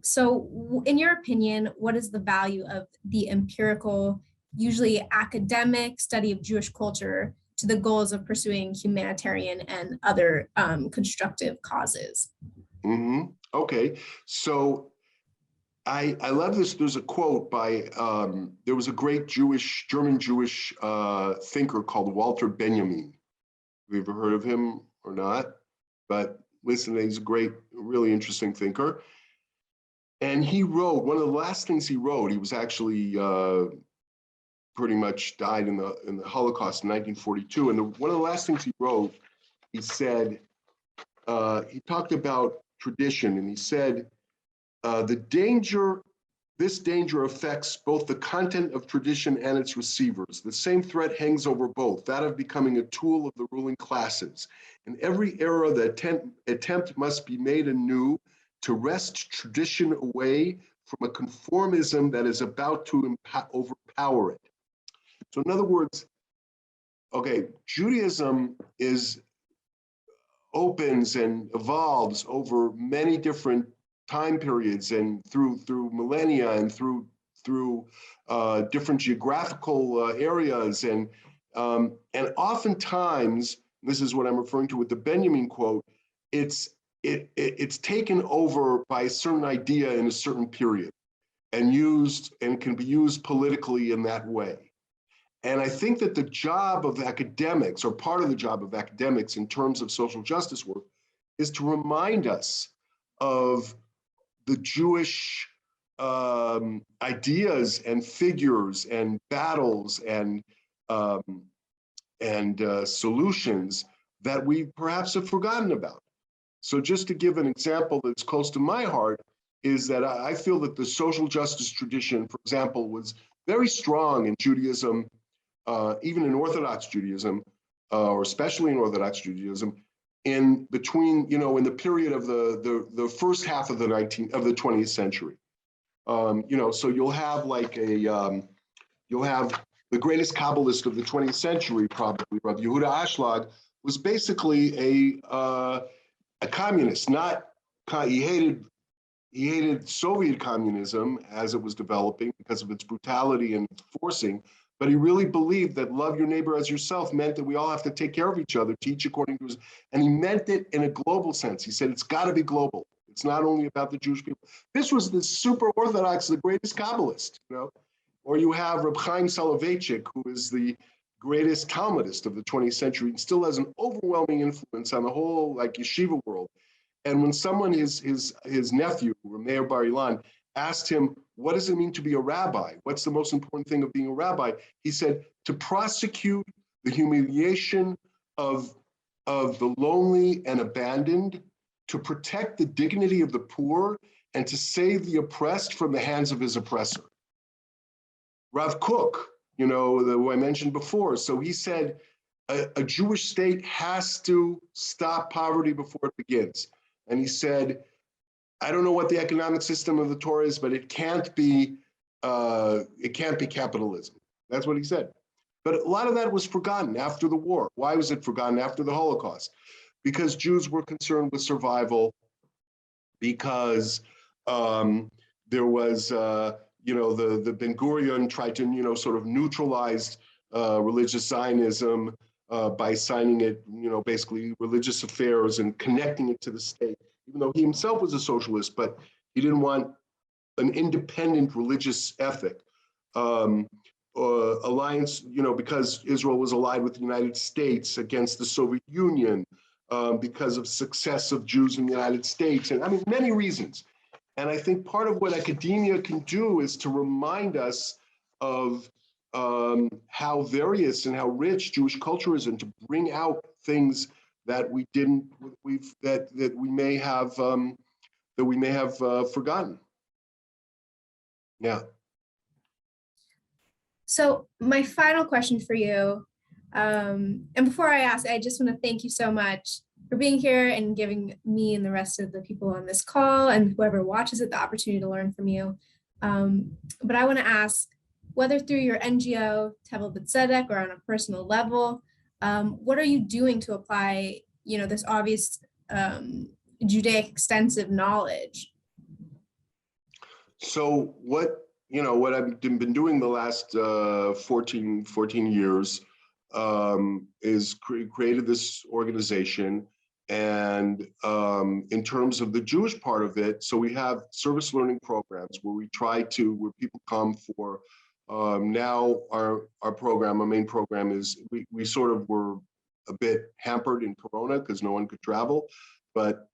So in your opinion, what is the value of the empirical, usually academic study of Jewish culture to the goals of pursuing humanitarian and other constructive causes? Mm-hmm. Okay, so I love this. There's a quote by, there was a great German Jewish thinker called Walter Benjamin. Have you ever heard of him or not? But listen, he's a great, really interesting thinker. And he wrote, one of the last things he wrote, he was actually pretty much died in the Holocaust in 1942. And one of the last things he wrote, he said, he talked about tradition, and he said, this danger affects both the content of tradition and its receivers. The same threat hangs over both, that of becoming a tool of the ruling classes. In every era, the attempt must be made anew to wrest tradition away from a conformism that is about to overpower it. So in other words, okay, Judaism opens and evolves over many different time periods and through millennia and through different geographical areas, and oftentimes, this is what I'm referring to with the Benjamin quote, it's taken over by a certain idea in a certain period and used and can be used politically in that way. And I think that the job of academics, or part of the job of academics in terms of social justice work, is to remind us of the Jewish ideas and figures and battles and solutions that we perhaps have forgotten about. So just to give an example that's close to my heart, is that I feel that the social justice tradition, for example, was very strong in Judaism, even in Orthodox Judaism, or especially in Orthodox Judaism, in between, in the period of the first half of the 20th century. So you'll have you'll have the greatest Kabbalist of the 20th century, probably Rabbi Yehuda Ashlag, was basically a communist. He hated Soviet communism as it was developing because of its brutality and forcing, but he really believed that love your neighbor as yourself meant that we all have to take care of each other, teach according to his, and he meant it in a global sense. He said, it's got to be global. It's not only about the Jewish people. This was the super Orthodox, the greatest Kabbalist, Or you have Reb Chaim Soloveitchik, who is the greatest Talmudist of the 20th century and still has an overwhelming influence on the whole yeshiva world. And when someone, his nephew, Meir Bar Ilan, asked him, what does it mean to be a rabbi? What's the most important thing of being a rabbi? He said, to prosecute the humiliation of the lonely and abandoned, to protect the dignity of the poor, and to save the oppressed from the hands of his oppressor. Rav Kook, who I mentioned before, so he said, a Jewish state has to stop poverty before it begins. And he said, I don't know what the economic system of the Torah is, but it can't be capitalism. That's what he said. But a lot of that was forgotten after the war. Why was it forgotten after the Holocaust? Because Jews were concerned with survival, because there was, the Ben Gurion tried to, sort of neutralize religious Zionism by signing it, basically religious affairs and connecting it to the state, even though he himself was a socialist, but he didn't want an independent religious ethic. Alliance, because Israel was allied with the United States against the Soviet Union, because of success of Jews in the United States, and many reasons. And I think part of what academia can do is to remind us of how various and how rich Jewish culture is, and to bring out things that we may have forgotten. Yeah. So my final question for you, and before I ask, I just want to thank you so much for being here and giving me and the rest of the people on this call and whoever watches it the opportunity to learn from you. But I want to ask, whether through your NGO, Tevel B'Tzedek, or on a personal level, what are you doing to apply, this obvious Judaic extensive knowledge? So what I've been doing the last 14 years is created this organization. And in terms of the Jewish part of it, so we have service learning programs where people come for, now our main program is, we sort of were a bit hampered in Corona because no one could travel, but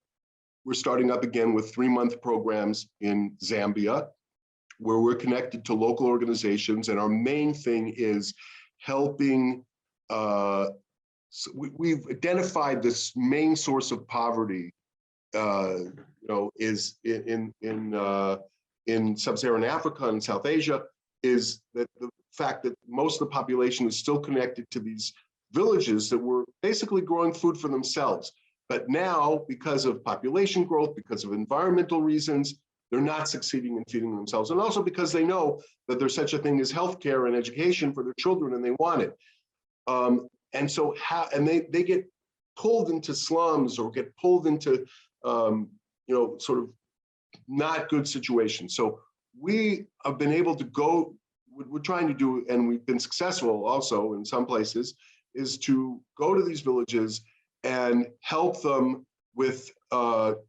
we're starting up again with 3-month programs in Zambia, where we're connected to local organizations. And our main thing is helping, so we've identified this main source of poverty, is in sub-Saharan Africa and South Asia, is that the fact that most of the population is still connected to these villages that were basically growing food for themselves. But now, because of population growth, because of environmental reasons, they're not succeeding in feeding themselves. And also because they know that there's such a thing as healthcare and education for their children, and they want it. And so they get pulled into slums, or get pulled into, sort of not good situation. So we have been able to go, what we're trying to do, and we've been successful also in some places, is to go to these villages and help them with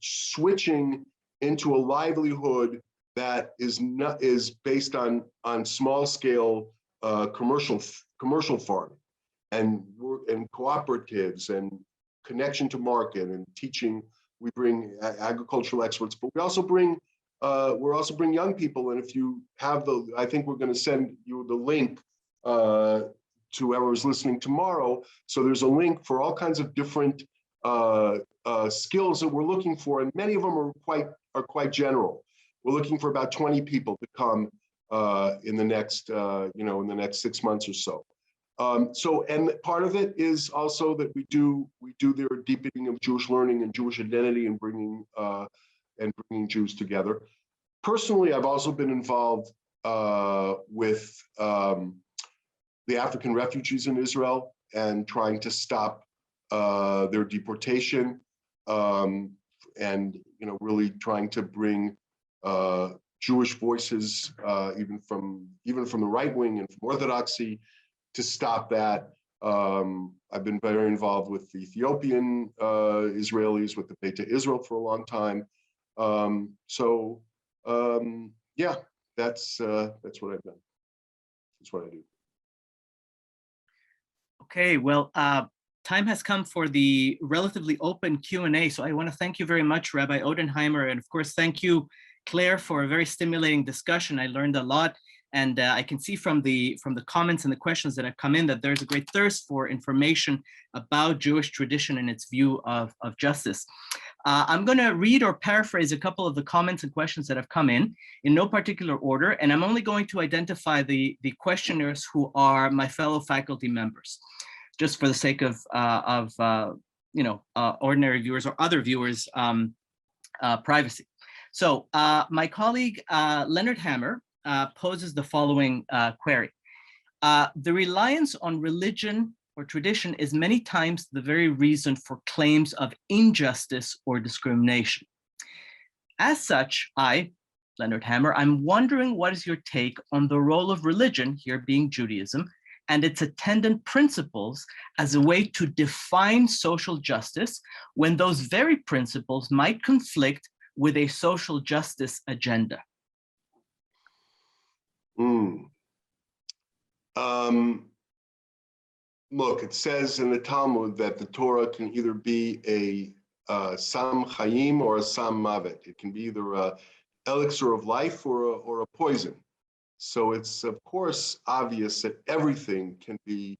switching into a livelihood that is based on small scale commercial farming and cooperatives and connection to market and teaching. We bring agricultural experts, but we also bring young people. And if you have I think we're going to send you the link to whoever's listening tomorrow. So there's a link for all kinds of different skills that we're looking for, and many of them are quite general. We're looking for about 20 people to come in the next in the next 6 months or so. And part of it is also that we do their deepening of Jewish learning and Jewish identity and bringing Jews together. Personally, I've also been involved with the African refugees in Israel and trying to stop their deportation, and really trying to bring Jewish voices, even from the right wing and from Orthodoxy, to stop that. I've been very involved with the Ethiopian Israelis, with the Beta Israel for a long time. Yeah, that's what I've done. That's what I do. Okay, well, time has come for the relatively open Q&A. So I want to thank you very much, Rabbi Odenheimer, and of course, thank you, Claire, for a very stimulating discussion. I learned a lot, and I can see from the comments and the questions that have come in that there's a great thirst for information about Jewish tradition and its view of justice. I'm going to read or paraphrase a couple of the comments and questions that have come in no particular order, and I'm only going to identify the questioners who are my fellow faculty members, just for the sake of ordinary viewers or other viewers' privacy. So my colleague Leonard Hammer poses the following query. The reliance on religion or tradition is many times the very reason for claims of injustice or discrimination. As such, Leonard Hammer, I'm wondering what is your take on the role of religion, here being Judaism, and its attendant principles as a way to define social justice when those very principles might conflict with a social justice agenda? Look, it says in the Talmud that the Torah can either be a Sam Chaim or a Sam Mavet. It can be either a elixir of life or a poison. So it's, of course, obvious that everything can be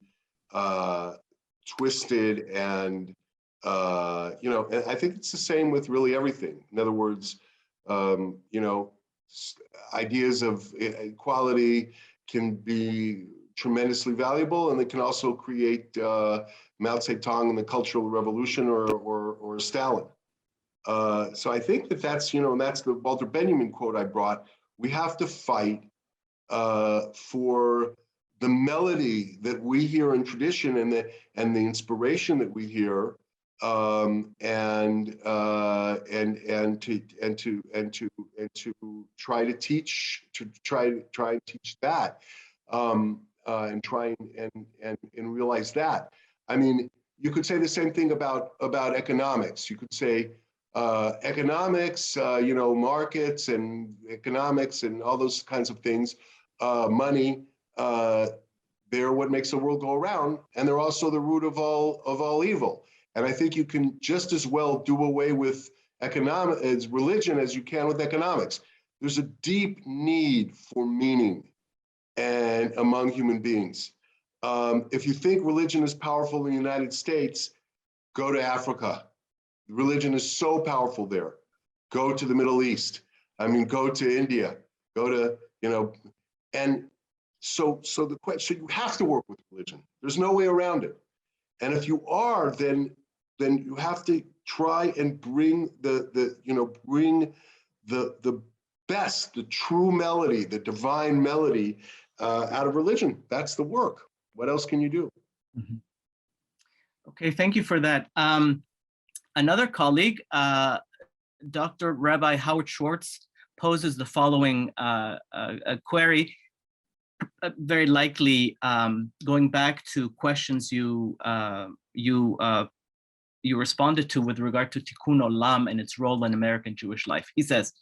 twisted and, and I think it's the same with really everything. In other words, ideas of equality can be tremendously valuable, and they can also create Mao Zedong and the Cultural Revolution or Stalin. So I think that's, and that's the Walter Benjamin quote I brought. We have to fight for the melody that we hear in tradition and the inspiration that we hear, and to try to teach that, and try and realize that. I mean, you could say the same thing about economics. You could say economics, markets and economics and all those kinds of things, money, they're what makes the world go around, and they're also the root of all evil. And I think you can just as well do away with religion as you can with economics. There's a deep need for meaning and among human beings. If you think religion is powerful in the United States, go to Africa. Religion is so powerful there. Go to the Middle East. Go to India. Go to, and so you have to work with religion. There's no way around it. And if you are, then you have to try and bring the best, the true melody, the divine melody out of religion. That's the work. What else can you do? Mm-hmm. Okay, thank you for that. Another colleague, Dr. Rabbi Howard Schwartz poses the following query, very likely going back to questions you responded to with regard to Tikkun Olam and its role in American Jewish life. He says,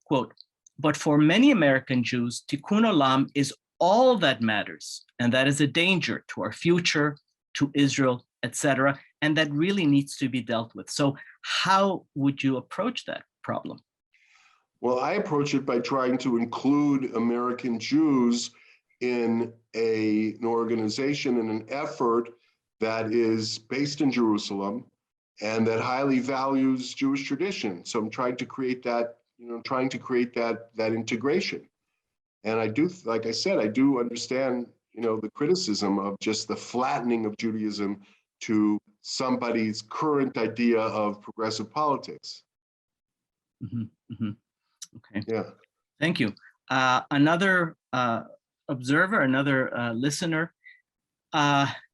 quote, "But for many American Jews, Tikkun Olam is all that matters, and that is a danger to our future, to Israel, etc., and that really needs to be dealt with." So how would you approach that problem? Well, I approach it by trying to include American Jews in an organization and an effort that is based in Jerusalem and that highly values Jewish tradition. So I'm trying to create that, that integration. And I do, like I said, I do understand, the criticism of just the flattening of Judaism to somebody's current idea of progressive politics. Okay. Yeah. Thank you. Another observer, another listener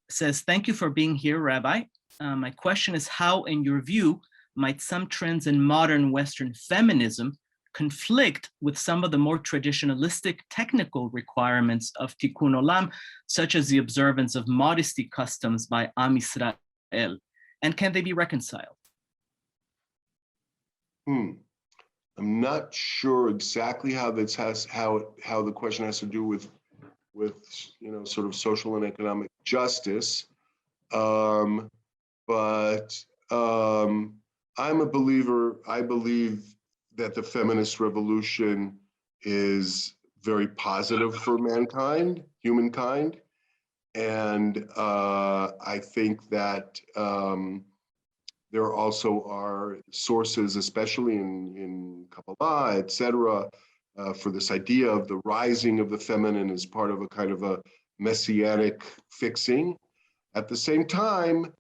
says, "Thank you for being here, Rabbi. My question is, how, in your view, might some trends in modern Western feminism conflict with some of the more traditionalistic technical requirements of Tikkun Olam, such as the observance of modesty customs by Am Yisrael? And can they be reconciled?" I'm not sure exactly how the question has to do with sort of social and economic justice, but I'm a believer. I believe that the feminist revolution is very positive for mankind, humankind, and I think that there also are sources, especially in Kabbalah, etc., for this idea of the rising of the feminine as part of a kind of a messianic fixing. At the same time,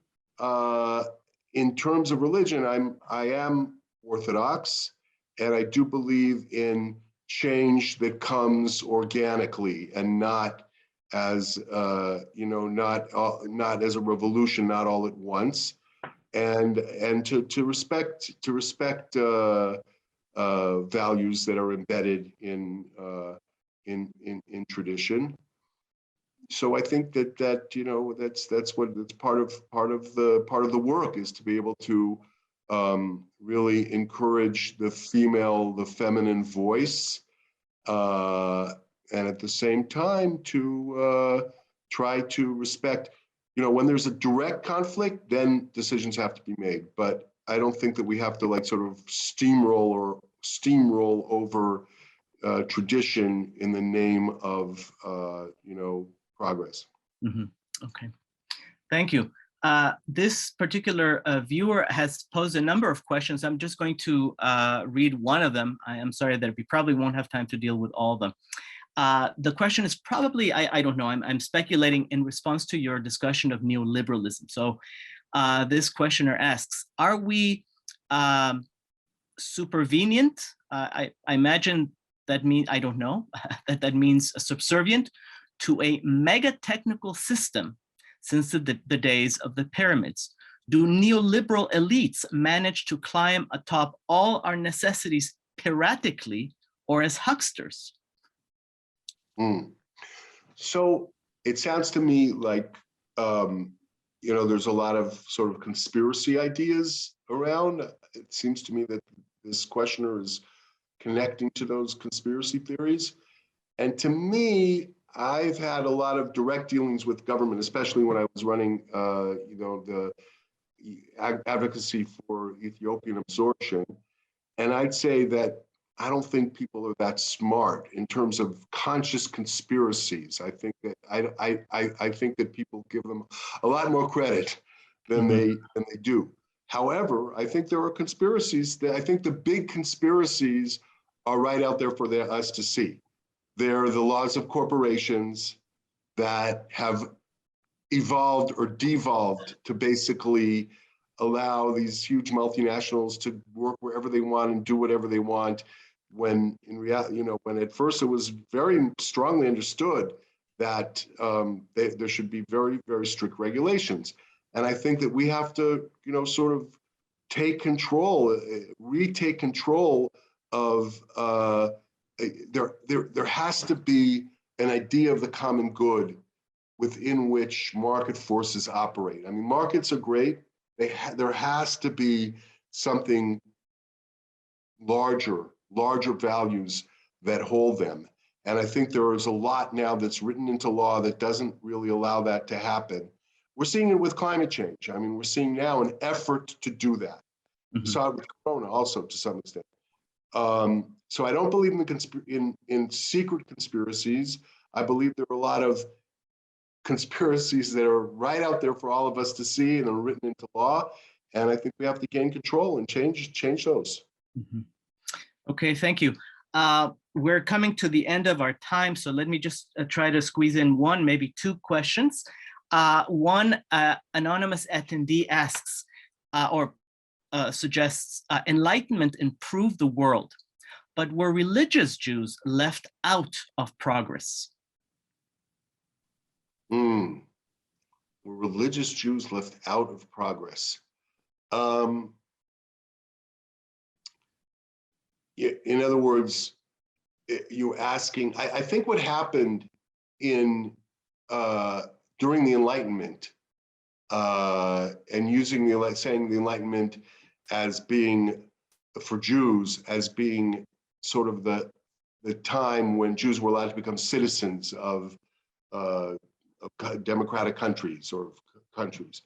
in terms of religion, I am Orthodox, and I do believe in change that comes organically and not as not as a revolution, not all at once. And to respect values that are embedded in tradition. So I think that that's part of the work, is to be able to really encourage the feminine voice, and at the same time to try to respect. When there's a direct conflict, then decisions have to be made. But I don't think that we have to sort of steamroll over tradition in the name of progress. Okay, thank you. This particular viewer has posed a number of questions. I'm just going to read one of them. I am sorry that we probably won't have time to deal with all of them. The question is probably, I don't know, I'm speculating in response to your discussion of neoliberalism. So this questioner asks, are we supervenient? I imagine that means, I don't know, that means subservient to a mega technical system since the days of the pyramids. Do neoliberal elites manage to climb atop all our necessities piratically or as hucksters? So it sounds to me like, there's a lot of sort of conspiracy ideas around. It seems to me that this questioner is connecting to those conspiracy theories. And to me, I've had a lot of direct dealings with government, especially when I was running, the advocacy for Ethiopian absorption. And I'd say that I don't think people are that smart in terms of conscious conspiracies. I think that I think that people give them a lot more credit than they do. However, I think there are conspiracies that I think the big conspiracies are right out there for us to see. They're the laws of corporations that have evolved or devolved to basically allow these huge multinationals to work wherever they want and do whatever they want, when in reality, when at first it was very strongly understood that there should be very, very strict regulations. And I think that we have to, sort of take control, retake control of, there has to be an idea of the common good within which market forces operate. I mean, markets are great. There has to be something larger values that hold them. And I think there is a lot now that's written into law that doesn't really allow that to happen. We're seeing it with climate change. I mean, we're seeing now an effort to do that. We saw it with Corona also to some extent. So I don't believe in secret conspiracies. I believe there are a lot of conspiracies that are right out there for all of us to see and are written into law. And I think we have to gain control and change those. Okay, thank you. We're coming to the end of our time, so let me just try to squeeze in one, maybe two questions. One anonymous attendee asks or suggests enlightenment improved the world, but were religious Jews left out of progress? Were religious Jews left out of progress? In other words, you asking, I think what happened during the Enlightenment, and using saying the Enlightenment as being, for Jews, as being sort of the time when Jews were allowed to become citizens of democratic countries or countries.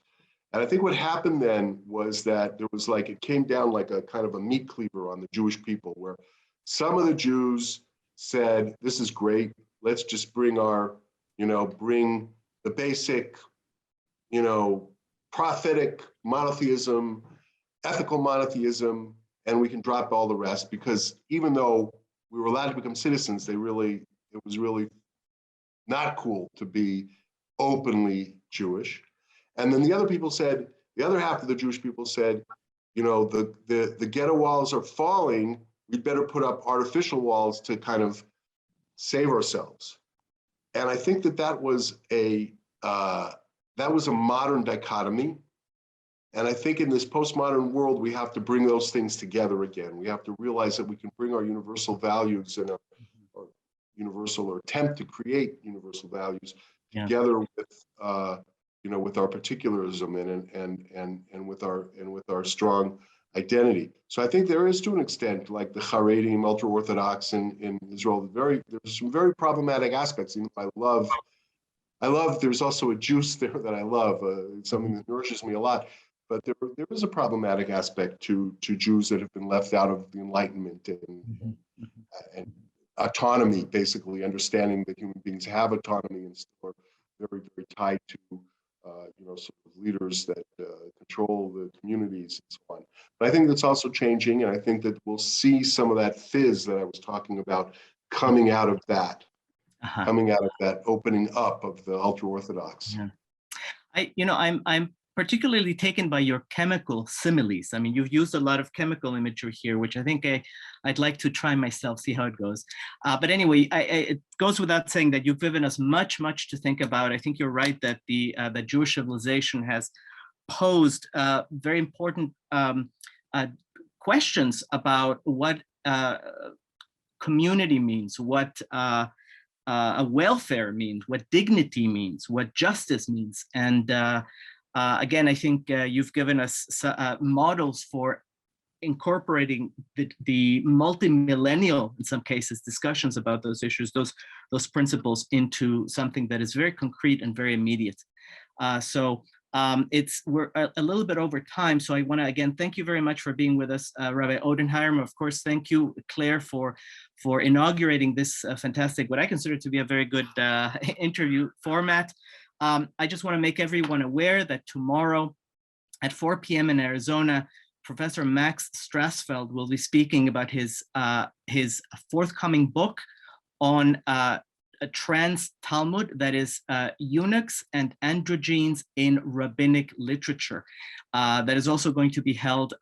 And I think what happened then was that there was it came down like a kind of a meat cleaver on the Jewish people, where some of the Jews said, this is great, let's just bring bring the basic, prophetic monotheism, ethical monotheism, and we can drop all the rest, because even though we were allowed to become citizens, it was really not cool to be openly Jewish. And then the other people said, the other half of the Jewish people said, the ghetto walls are falling, we'd better put up artificial walls to kind of save ourselves. And I think that was a modern dichotomy. And I think in this postmodern world, we have to bring those things together again. We have to realize that we can bring our universal values and our universal, or attempt to create universal values together with our particularism and with our strong identity. So I think there is, to an extent, like the Haredim, ultra-Orthodox in Israel, there's some very problematic aspects. Even if I love, there's also a juice there that I love, something that nourishes me a lot. But there is a problematic aspect to Jews that have been left out of the Enlightenment and autonomy, basically understanding that human beings have autonomy and still are very, very tied to sort of leaders that control the communities and so on. But I think that's also changing, and I think that we'll see some of that fizz that I was talking about coming out of that, opening up of the ultra-Orthodox. Yeah. I'm particularly taken by your chemical similes. I mean, you've used a lot of chemical imagery here, which I think I'd like to try myself, see how it goes. But anyway, it goes without saying that you've given us much to think about. I think you're right that the Jewish civilization has posed very important questions about what community means, what welfare means, what dignity means, what justice means. And again, I think you've given us models for incorporating the multi-millennial, in some cases, discussions about those issues, those principles into something that is very concrete and very immediate. We're a little bit over time, so I want to again thank you very much for being with us, Rabbi Odenheimer. Of course, thank you, Claire, for inaugurating this fantastic, what I consider to be a very good interview format. I just want to make everyone aware that tomorrow at 4 p.m. in Arizona, Professor Max Strassfeld will be speaking about his forthcoming book on a trans Talmud, that is eunuchs and androgynes in rabbinic literature. That is also going to be held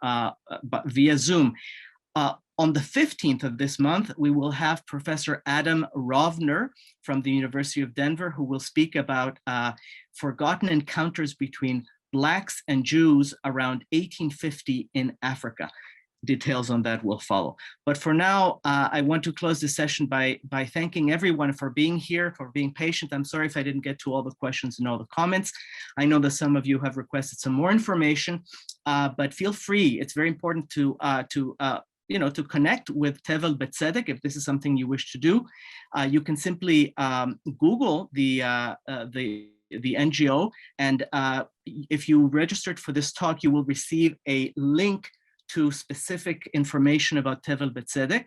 via Zoom. On the 15th of this month, we will have Professor Adam Rovner from the University of Denver, who will speak about forgotten encounters between Blacks and Jews around 1850 in Africa. Details on that will follow. But for now, I want to close this session by thanking everyone for being here, for being patient. I'm sorry if I didn't get to all the questions and all the comments. I know that some of you have requested some more information, but feel free. It's very important to connect with Tevel B'Tzedek if this is something you wish to do. You can simply Google the NGO, and if you registered for this talk, you will receive a link to specific information about Tevel B'Tzedek,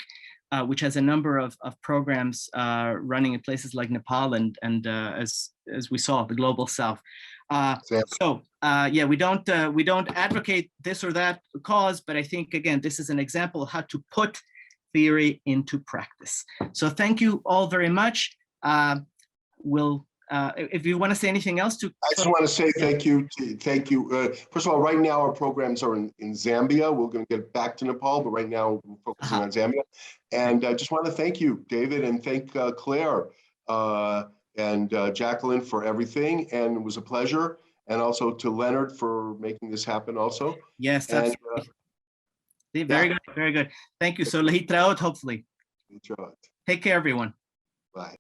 which has a number of programs running in places like Nepal and as we saw, the Global South. Yeah, we don't advocate this or that cause, but I think, again, this is an example of how to put theory into practice. So thank you all very much. If you want to say anything else I just want to say thank you. First of all, right now our programs are in Zambia. We're going to get back to Nepal, but right now we're focusing on Zambia. And I just want to thank you, David, and thank Claire and Jacqueline for everything. And it was a pleasure. And also to Leonard for making this happen also. Yes, absolutely. Very good, very good. Thank you. So, Lehitraot, hopefully. Lehitraot. Take care, everyone. Bye.